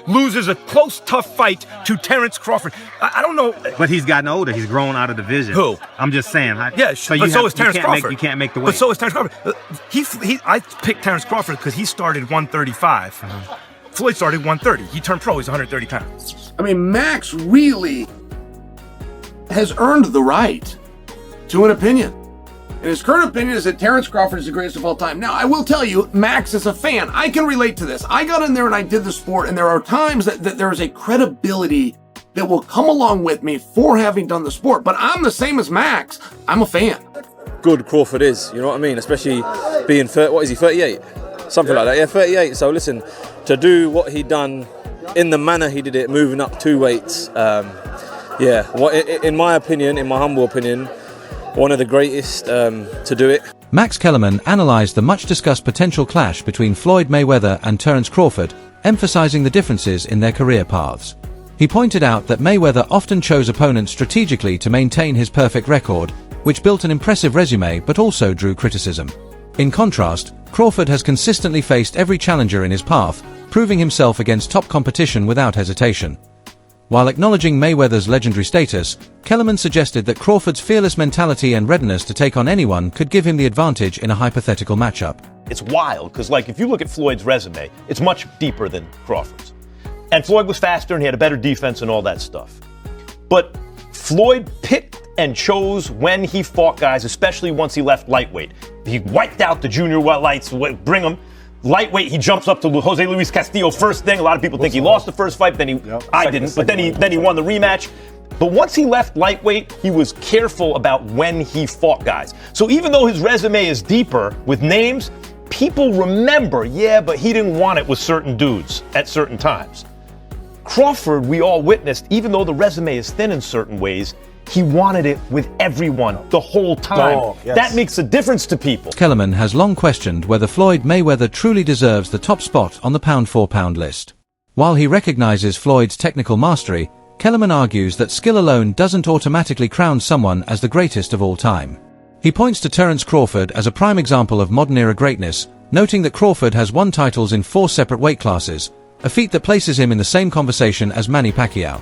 loses a close, tough fight to Terence Crawford. I don't know. But he's gotten older. He's grown out of the division. Who? I'm just saying. Yeah, but so is Terence Crawford. You can't make the weight. But so is Terence Crawford. I picked Terence Crawford because he started 135. Floyd started 130. He turned pro. He's 130 pounds. I mean, Max really has earned the right to an opinion. And his current opinion is that Terence Crawford is the greatest of all time. Now, I will tell you, Max is a fan. I can relate to this. I got in there and I did the sport, and there are times that there is a credibility that will come along with me for having done the sport. But I'm the same as Max. I'm a fan. Good Crawford is, you know what I mean? Especially being, 38? Something like that, yeah, 38. So listen, to do what he done in the manner he did it, moving up 2 weights, in my opinion, in my humble opinion, one of the greatest to do it. Max Kellerman analysed the much-discussed potential clash between Floyd Mayweather and Terence Crawford, emphasising the differences in their career paths. He pointed out that Mayweather often chose opponents strategically to maintain his perfect record, which built an impressive resume but also drew criticism. In contrast, Crawford has consistently faced every challenger in his path, proving himself against top competition without hesitation. While acknowledging Mayweather's legendary status, Kellerman suggested that Crawford's fearless mentality and readiness to take on anyone could give him the advantage in a hypothetical matchup. It's wild, because if you look at Floyd's resume, it's much deeper than Crawford's. And Floyd was faster and he had a better defense and all that stuff. But Floyd picked and chose when he fought guys, especially once he left lightweight. He wiped out the junior lights, bring him. Lightweight, he jumps up to Jose Luis Castillo first thing. A lot of people think he lost the first fight, then I didn't, but then he won the rematch. But once he left lightweight, he was careful about when he fought guys. So even though his resume is deeper with names, people remember, but he didn't want it with certain dudes at certain times. Crawford, we all witnessed, even though the resume is thin in certain ways, he wanted it with everyone the whole time. Oh, yes. That makes a difference to people. Kellerman has long questioned whether Floyd Mayweather truly deserves the top spot on the pound-for-pound list. While he recognizes Floyd's technical mastery, Kellerman argues that skill alone doesn't automatically crown someone as the greatest of all time. He points to Terence Crawford as a prime example of modern-era greatness, noting that Crawford has won titles in 4 separate weight classes, a feat that places him in the same conversation as Manny Pacquiao.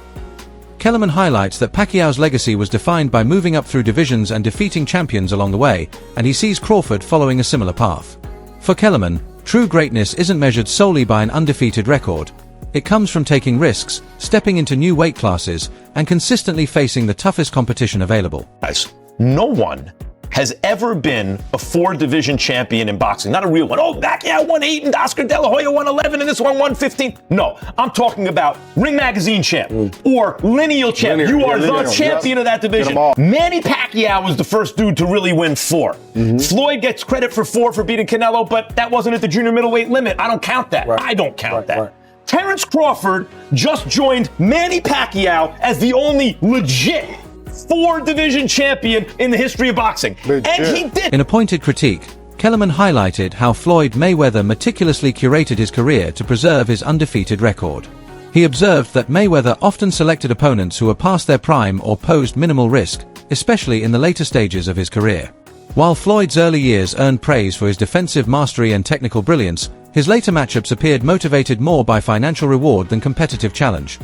Kellerman highlights that Pacquiao's legacy was defined by moving up through divisions and defeating champions along the way, and he sees Crawford following a similar path. For Kellerman, true greatness isn't measured solely by an undefeated record. It comes from taking risks, stepping into new weight classes, and consistently facing the toughest competition available. Guys, no one has ever been a 4-division champion in boxing. Not a real one. Oh, Pacquiao won 8 and Oscar De La Hoya won 11 and this one won 15. No, I'm talking about Ring Magazine champ or lineal champ. You are the champion of that division. Manny Pacquiao was the first dude to really win 4. Floyd gets credit for 4 for beating Canelo, but that wasn't at the junior middleweight limit. I don't count that. I don't count that. Terence Crawford just joined Manny Pacquiao as the only legit 4-division champion in the history of boxing. And he did. In a pointed critique, Kellerman highlighted how Floyd Mayweather meticulously curated his career to preserve his undefeated record. He observed that Mayweather often selected opponents who were past their prime or posed minimal risk, especially in the later stages of his career. While Floyd's early years earned praise for his defensive mastery and technical brilliance, his later matchups appeared motivated more by financial reward than competitive challenge.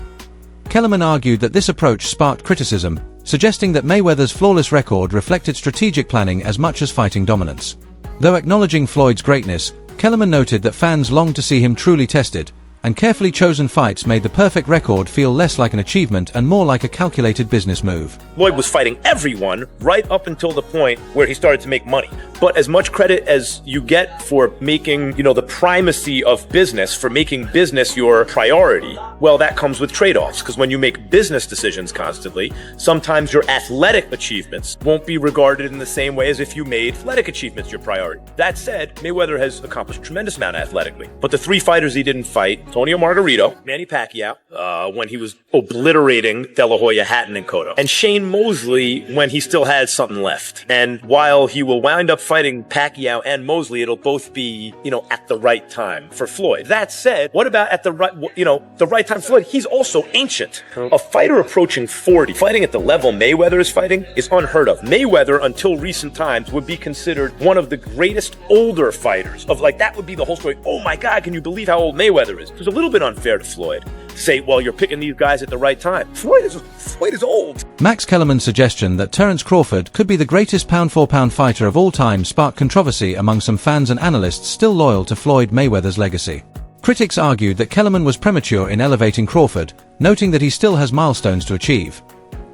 Kellerman argued that this approach sparked criticism, suggesting that Mayweather's flawless record reflected strategic planning as much as fighting dominance. Though acknowledging Floyd's greatness, Kellerman noted that fans longed to see him truly tested, and carefully chosen fights made the perfect record feel less like an achievement and more like a calculated business move. Floyd was fighting everyone right up until the point where he started to make money. But as much credit as you get for making, the primacy of business, for making business your priority, well, that comes with trade-offs. Because when you make business decisions constantly, sometimes your athletic achievements won't be regarded in the same way as if you made athletic achievements your priority. That said, Mayweather has accomplished a tremendous amount athletically. But the 3 fighters he didn't fight, Antonio Margarito, Manny Pacquiao, when he was obliterating De La Hoya, Hatton, and Cotto, and Shane Mosley when he still had something left. And while he will wind up fighting Pacquiao and Mosley, it'll both be, at the right time for Floyd. That said, what about at the right time for Floyd? He's also ancient. A fighter approaching 40, fighting at the level Mayweather is fighting, is unheard of. Mayweather, until recent times, would be considered one of the greatest older fighters. That would be the whole story. Oh my God, can you believe how old Mayweather is? It was a little bit unfair to Floyd. say, well, you're picking these guys at the right time. Floyd is old. Max Kellerman's suggestion that Terence Crawford could be the greatest pound-for-pound fighter of all time sparked controversy among some fans and analysts still loyal to Floyd Mayweather's legacy. Critics argued that Kellerman was premature in elevating Crawford, noting that he still has milestones to achieve.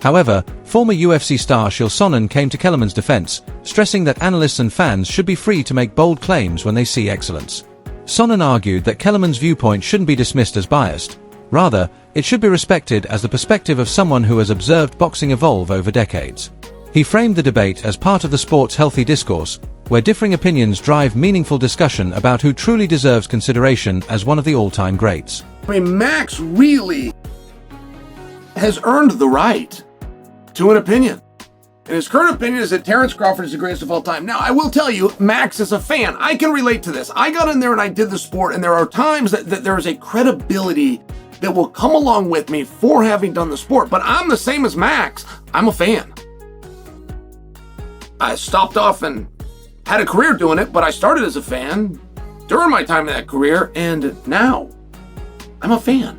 However, former UFC star Chael Sonnen came to Kellerman's defense, stressing that analysts and fans should be free to make bold claims when they see excellence. Sonnen argued that Kellerman's viewpoint shouldn't be dismissed as biased. Rather, it should be respected as the perspective of someone who has observed boxing evolve over decades. He framed the debate as part of the sport's healthy discourse, where differing opinions drive meaningful discussion about who truly deserves consideration as one of the all-time greats. I mean, Max really has earned the right to an opinion. And his current opinion is that Terence Crawford is the greatest of all time. Now, I will tell you, Max is a fan. I can relate to this. I got in there and I did the sport, and there are times that there is a credibility that will come along with me for having done the sport. But I'm the same as Max. I'm a fan. I stopped off and had a career doing it, but I started as a fan during my time in that career, and now I'm a fan.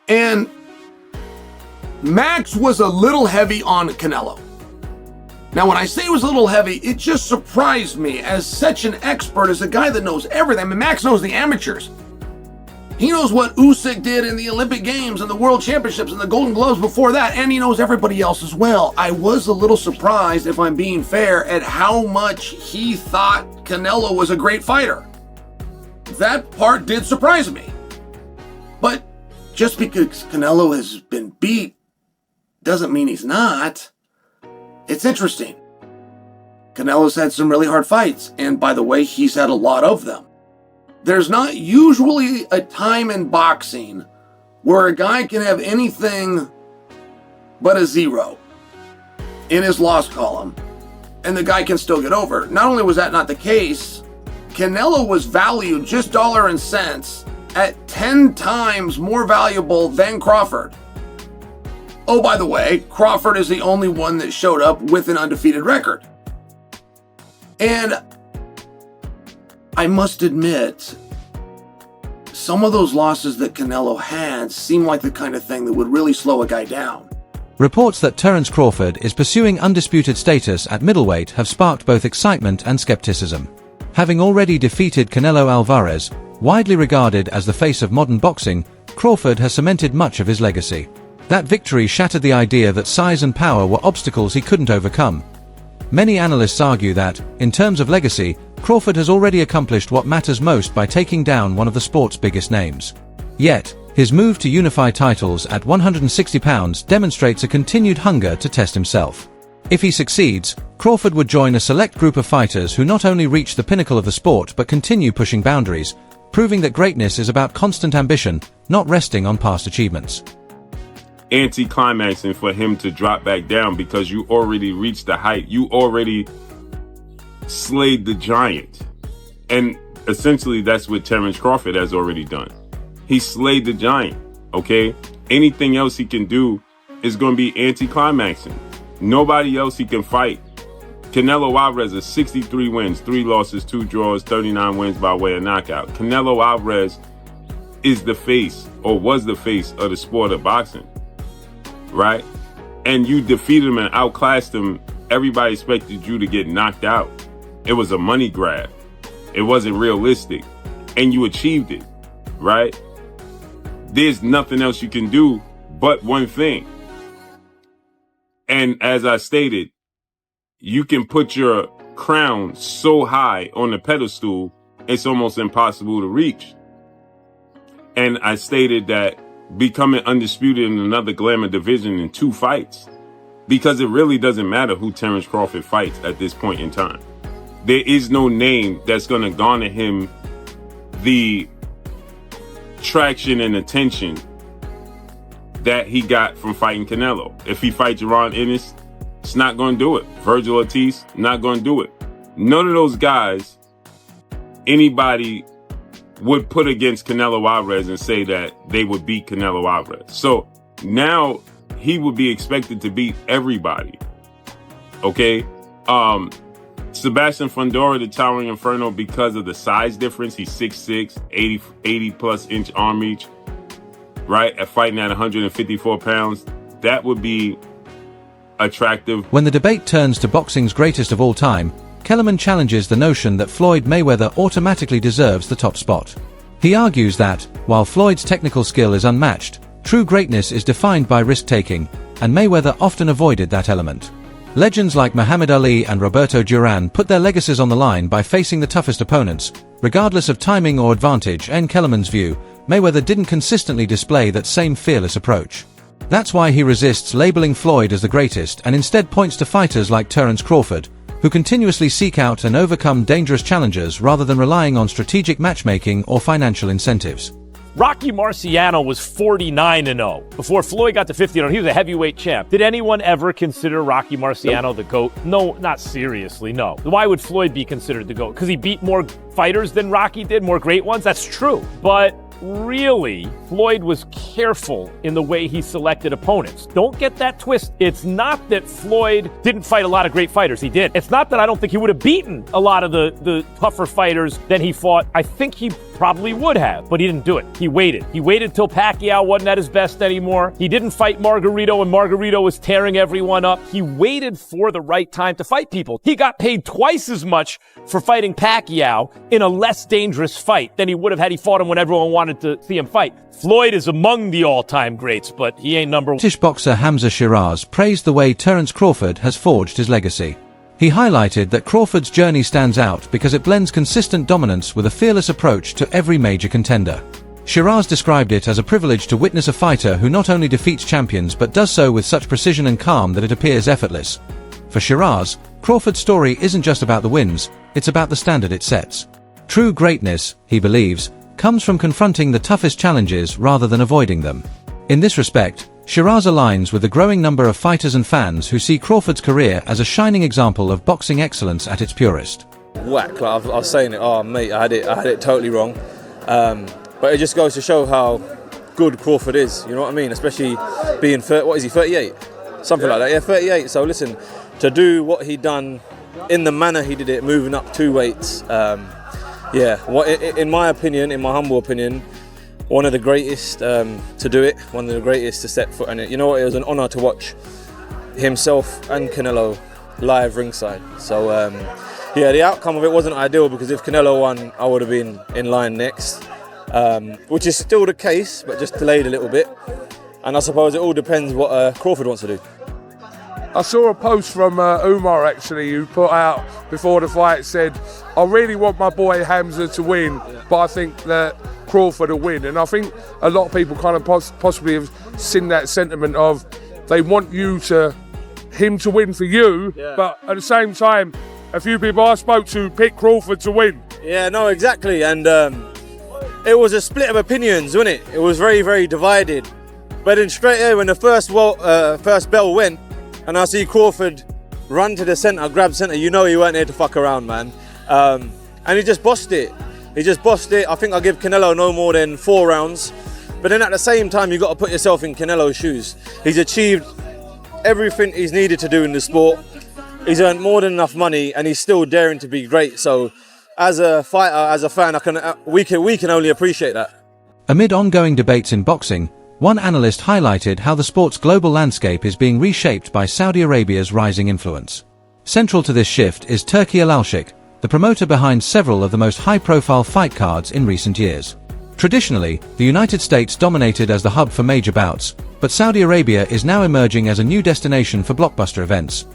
And Max was a little heavy on Canelo. Now, when I say it was a little heavy, it just surprised me as such an expert, as a guy that knows everything. I mean, Max knows the amateurs. He knows what Usyk did in the Olympic Games and the World Championships and the Golden Gloves before that, and he knows everybody else as well. I was a little surprised, if I'm being fair, at how much he thought Canelo was a great fighter. That part did surprise me. But just because Canelo has been beat doesn't mean he's not. It's interesting. Canelo's had some really hard fights, and by the way, he's had a lot of them. There's not usually a time in boxing where a guy can have anything but a 0 in his loss column, and the guy can still get over. Not only was that not the case, Canelo was valued just dollar and cents at 10 times more valuable than Crawford. Oh, by the way, Crawford is the only one that showed up with an undefeated record. And I must admit, some of those losses that Canelo had seem like the kind of thing that would really slow a guy down. Reports that Terence Crawford is pursuing undisputed status at middleweight have sparked both excitement and skepticism. Having already defeated Canelo Alvarez, widely regarded as the face of modern boxing, Crawford has cemented much of his legacy. That victory shattered the idea that size and power were obstacles he couldn't overcome. Many analysts argue that, in terms of legacy, Crawford has already accomplished what matters most by taking down one of the sport's biggest names. Yet, his move to unify titles at 160 pounds demonstrates a continued hunger to test himself. If he succeeds, Crawford would join a select group of fighters who not only reach the pinnacle of the sport but continue pushing boundaries, proving that greatness is about constant ambition, not resting on past achievements. Anti-climaxing for him to drop back down because you already reached the height. You already slayed the giant. And essentially that's what Terence Crawford has already done. He slayed the giant, okay? Anything else he can do is going to be anti-climaxing. Nobody else he can fight. Canelo Alvarez has 63 wins, 3 losses, 2 draws, 39 wins by way of knockout. Canelo Alvarez is the face, or was the face, of the sport of boxing. Right? And you defeated him and outclassed him. Everybody expected you to get knocked out. It was a money grab. It wasn't realistic. And you achieved it. Right? There's nothing else you can do but one thing. And as I stated, you can put your crown so high on the pedestal, it's almost impossible to reach. And I stated that becoming undisputed in another glamour division in 2 fights, because it really doesn't matter who Terence Crawford fights at this point in time. There is no name that's going to garner him the traction and attention that he got from fighting Canelo. If he fights Ron Ennis, it's not going to do it. Virgil Ortiz, not going to do it. None of those guys, anybody would put against Canelo Alvarez and say that they would beat Canelo Alvarez. So now he would be expected to beat everybody. Okay? Sebastian Fundora, the Towering Inferno, because of the size difference, he's 6'6", 80 plus inch arm reach. right, at fighting at 154 pounds, that would be attractive. When the debate turns to boxing's greatest of all time, Kellerman challenges the notion that Floyd Mayweather automatically deserves the top spot. He argues that, while Floyd's technical skill is unmatched, true greatness is defined by risk-taking, and Mayweather often avoided that element. Legends like Muhammad Ali and Roberto Duran put their legacies on the line by facing the toughest opponents, regardless of timing or advantage. In Kellerman's view, Mayweather didn't consistently display that same fearless approach. That's why he resists labeling Floyd as the greatest and instead points to fighters like Terence Crawford, who continuously seek out and overcome dangerous challenges rather than relying on strategic matchmaking or financial incentives. Rocky Marciano was 49-0. Before Floyd got to 50-0, he was a heavyweight champ. Did anyone ever consider Rocky Marciano the GOAT? No, not seriously, no. Why would Floyd be considered the GOAT? Because he beat more fighters than Rocky did, more great ones? That's true. But really, Floyd was careful in the way he selected opponents. Don't get that twist. It's not that Floyd didn't fight a lot of great fighters. He did. It's not that I don't think he would have beaten a lot of the tougher fighters than he fought. I think he probably would have, but he didn't do it. He waited. He waited till Pacquiao wasn't at his best anymore. He didn't fight Margarito when Margarito was tearing everyone up. He waited for the right time to fight people. He got paid twice as much for fighting Pacquiao in a less dangerous fight than he would have had he fought him when everyone wanted to see him fight. Floyd is among the all-time greats, but he ain't number one. British boxer Hamza Shiraz praised the way Terence Crawford has forged his legacy. He highlighted that Crawford's journey stands out because it blends consistent dominance with a fearless approach to every major contender. Shiraz described it as a privilege to witness a fighter who not only defeats champions but does so with such precision and calm that it appears effortless. For Shiraz, Crawford's story isn't just about the wins, it's about the standard it sets. True greatness, he believes, comes from confronting the toughest challenges rather than avoiding them. In this respect, Shiraz aligns with the growing number of fighters and fans who see Crawford's career as a shining example of boxing excellence at its purest. Whack, like I was saying it, oh mate, I had it totally wrong. But it just goes to show how good Crawford is, you know what I mean? Especially being, 38? Something like that, yeah, 38. So listen, to do what he done in the manner he did it, moving up 2 weights, in my opinion, in my humble opinion, one of the greatest to do it, one of the greatest to set foot in it. You know what, it was an honour to watch himself and Canelo live ringside. So the outcome of it wasn't ideal because if Canelo won, I would have been in line next, which is still the case, but just delayed a little bit. And I suppose it all depends what Crawford wants to do. I saw a post from Umar actually, who put out before the fight, said, I really want my boy Hamza to win, but I think that Crawford will win. And I think a lot of people kind of possibly have seen that sentiment of they want him to win for you, but at the same time, a few people I spoke to picked Crawford to win. Yeah, no, exactly. And it was a split of opinions, wasn't it? It was very, very divided. But then straight away when the first bell went, and I see Crawford run to the centre, grab centre, you know he weren't there to fuck around, man. And he just bossed it. I think I'll give Canelo no more than 4 rounds. But then at the same time, you've got to put yourself in Canelo's shoes. He's achieved everything he's needed to do in the sport. He's earned more than enough money, and he's still daring to be great. So as a fighter, as a fan, we can only appreciate that. Amid ongoing debates in boxing, one analyst highlighted how the sport's global landscape is being reshaped by Saudi Arabia's rising influence. Central to this shift is Turki Al-Sheikh, the promoter behind several of the most high-profile fight cards in recent years. Traditionally, the United States dominated as the hub for major bouts, but Saudi Arabia is now emerging as a new destination for blockbuster events.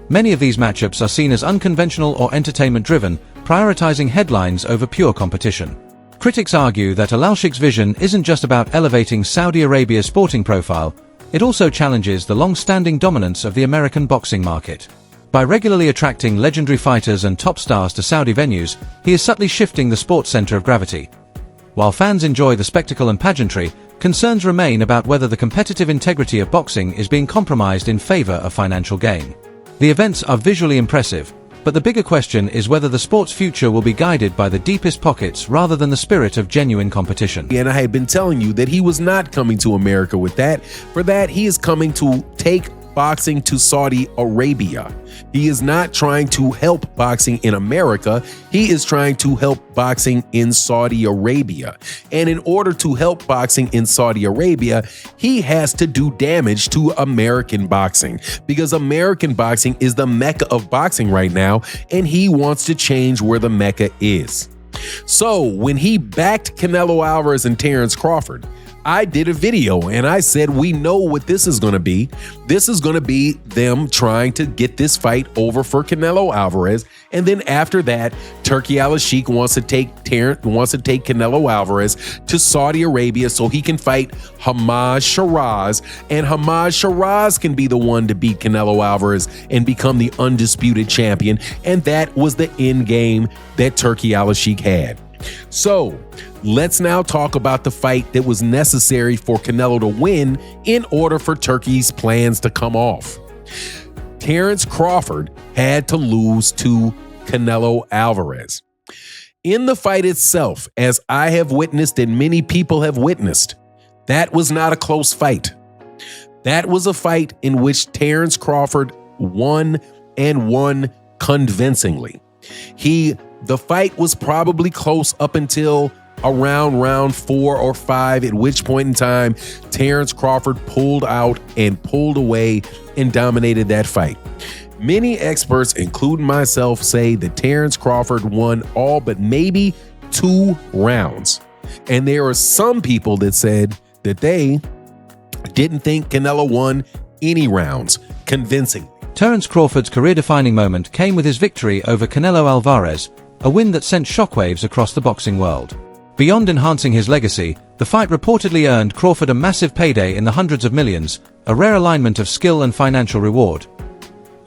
Many of these matchups are seen as unconventional or entertainment-driven, prioritizing headlines over pure competition. Critics argue that Al-Sheikh's vision isn't just about elevating Saudi Arabia's sporting profile, it also challenges the long-standing dominance of the American boxing market. By regularly attracting legendary fighters and top stars to Saudi venues, he is subtly shifting the sport's center of gravity. While fans enjoy the spectacle and pageantry, concerns remain about whether the competitive integrity of boxing is being compromised in favor of financial gain. The events are visually impressive, but the bigger question is whether the sport's future will be guided by the deepest pockets rather than the spirit of genuine competition. And I had been telling you that he was not coming to America with that. For that, he is coming to take boxing to Saudi Arabia. He is not trying to help boxing in America. He is trying to help boxing in Saudi Arabia. And in order to help boxing in Saudi Arabia, he has to do damage to American boxing, because American boxing is the mecca of boxing right now, and he wants to change where the mecca is. So when he backed Canelo Alvarez and Terence Crawford, I did a video and I said, we know what this is going to be. This is going to be them trying to get this fight over for Canelo Alvarez. And then after that, Turki Al-Sheikh wants to take Canelo Alvarez to Saudi Arabia so he can fight Hamad Shiraz. And Hamad Shiraz can be the one to beat Canelo Alvarez and become the undisputed champion. And that was the end game that Turki Al-Sheikh had. So let's now talk about the fight that was necessary for Canelo to win in order for Turki's plans to come off. Terence Crawford had to lose to Canelo Alvarez. In the fight itself, as I have witnessed and many people have witnessed, that was not a close fight. That was a fight in which Terence Crawford won, and won convincingly. The fight was probably close up until around round 4 or 5, at which point in time Terence Crawford pulled out and pulled away and dominated that fight. Many experts, including myself, say that Terence Crawford won all but maybe 2 rounds. And there are some people that said that they didn't think Canelo won any rounds convincingly. Terence Crawford's career-defining moment came with his victory over Canelo Alvarez, a win that sent shockwaves across the boxing world. Beyond enhancing his legacy, the fight reportedly earned Crawford a massive payday in the hundreds of millions, a rare alignment of skill and financial reward.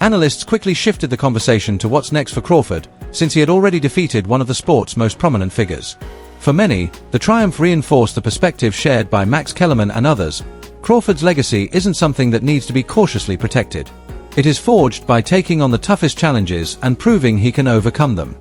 Analysts quickly shifted the conversation to what's next for Crawford, since he had already defeated one of the sport's most prominent figures. For many, the triumph reinforced the perspective shared by Max Kellerman and others. Crawford's legacy isn't something that needs to be cautiously protected. It is forged by taking on the toughest challenges and proving he can overcome them.